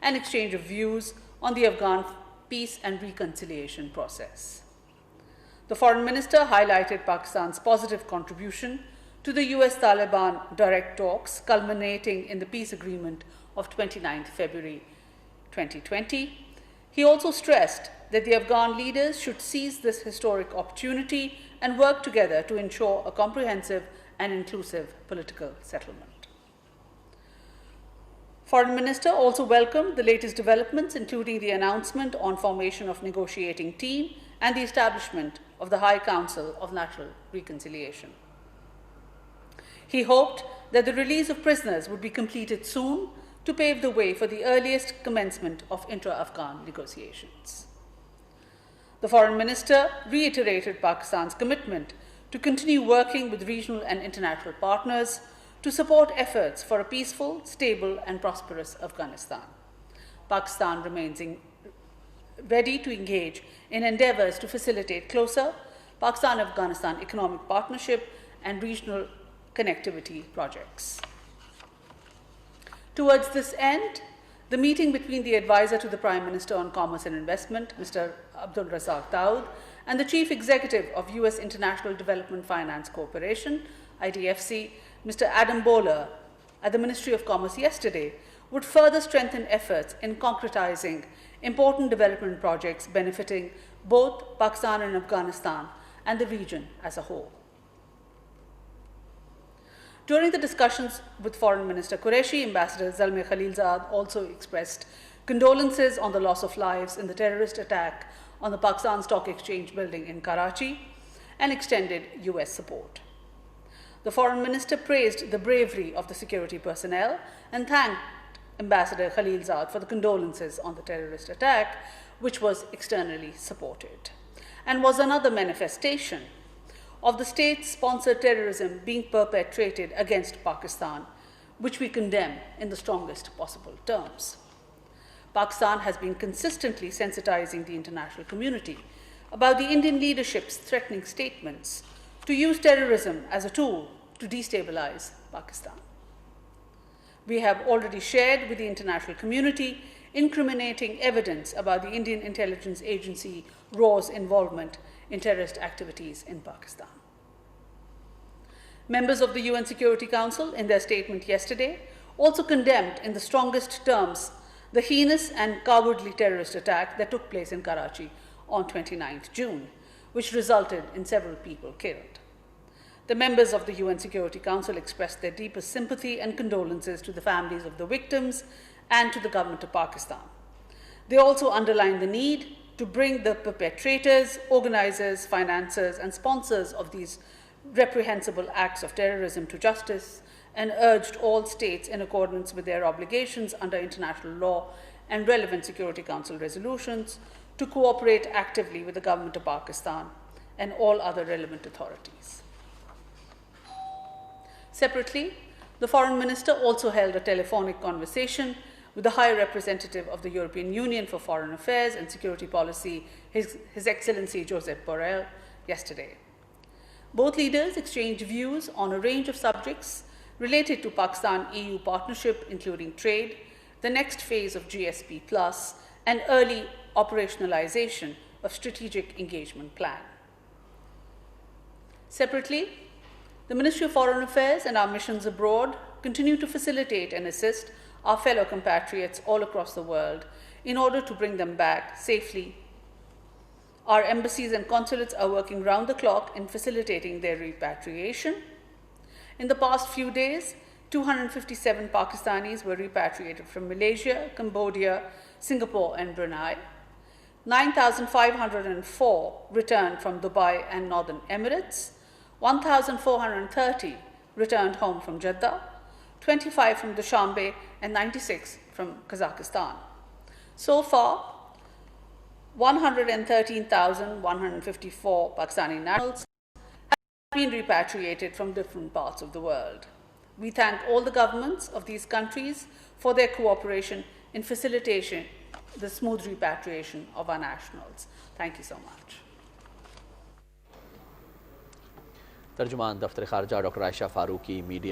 and exchange of views on the Afghan peace and reconciliation process. The Foreign Minister highlighted Pakistan's positive contribution to the US-Taliban direct talks culminating in the peace agreement of 29 February 2020. He also stressed that the Afghan leaders should seize this historic opportunity and work together to ensure a comprehensive and inclusive political settlement. Foreign Minister also welcomed the latest developments, including the announcement on formation of negotiating team and the establishment of the High Council of National Reconciliation. He hoped that the release of prisoners would be completed soon to pave the way for the earliest commencement of intra-Afghan negotiations. The Foreign Minister reiterated Pakistan's commitment to continue working with regional and international partners to support efforts for a peaceful, stable, and prosperous Afghanistan. Pakistan remains ready to engage in endeavors to facilitate closer Pakistan-Afghanistan economic partnership and regional connectivity projects. Towards this end, the meeting between the advisor to the Prime Minister on Commerce and Investment, Mr. Abdul Razak Daud, and the Chief Executive of US International Development Finance Corporation, IDFC, Mr. Adam Bowler, at the Ministry of Commerce yesterday, would further strengthen efforts in concretizing important development projects benefiting both Pakistan and Afghanistan and the region as a whole. During the discussions with Foreign Minister Qureshi, Ambassador Zalmay Khalilzad also expressed condolences on the loss of lives in the terrorist attack on the Pakistan Stock Exchange building in Karachi and extended US support. The Foreign Minister praised the bravery of the security personnel and thanked Ambassador Khalilzad for the condolences on the terrorist attack, which was externally supported, and was another manifestation of the state-sponsored terrorism being perpetrated against Pakistan, which we condemn in the strongest possible terms. Pakistan has been consistently sensitizing the international community about the Indian leadership's threatening statements to use terrorism as a tool to destabilize Pakistan. We have already shared with the international community incriminating evidence about the Indian intelligence agency RAW's involvement in terrorist activities in Pakistan. Members of the UN Security Council, in their statement yesterday, also condemned in the strongest terms the heinous and cowardly terrorist attack that took place in Karachi on 29th June, which resulted in several people killed. The members of the UN Security Council expressed their deepest sympathy and condolences to the families of the victims and to the government of Pakistan. They also underlined the need to bring the perpetrators, organizers, financiers, and sponsors of these reprehensible acts of terrorism to justice, and urged all states, in accordance with their obligations under international law and relevant Security Council resolutions, to cooperate actively with the government of Pakistan and all other relevant authorities. Separately, the Foreign Minister also held a telephonic conversation with the High Representative of the European Union for Foreign Affairs and Security Policy, His Excellency Josep Borrell, yesterday. Both leaders exchanged views on a range of subjects related to Pakistan-EU partnership, including trade, the next phase of GSP+, and early operationalization of strategic engagement plan. Separately, the Ministry of Foreign Affairs and our missions abroad continue to facilitate and assist our fellow compatriots all across the world in order to bring them back safely. Our embassies and consulates are working round the clock in facilitating their repatriation. In the past few days, 257 Pakistanis were repatriated from Malaysia, Cambodia, Singapore, and Brunei. 9,504 returned from Dubai and Northern Emirates. 1,430 returned home from Jeddah, 25 from Dushanbe, and 96 from Kazakhstan. So far, 113,154 Pakistani nationals have been repatriated from different parts of the world. We thank all the governments of these countries for their cooperation in facilitating the smooth repatriation of our nationals. Thank you so much. तर्जुमान दफ्तर खारजा doctor Ayesha Farooq की media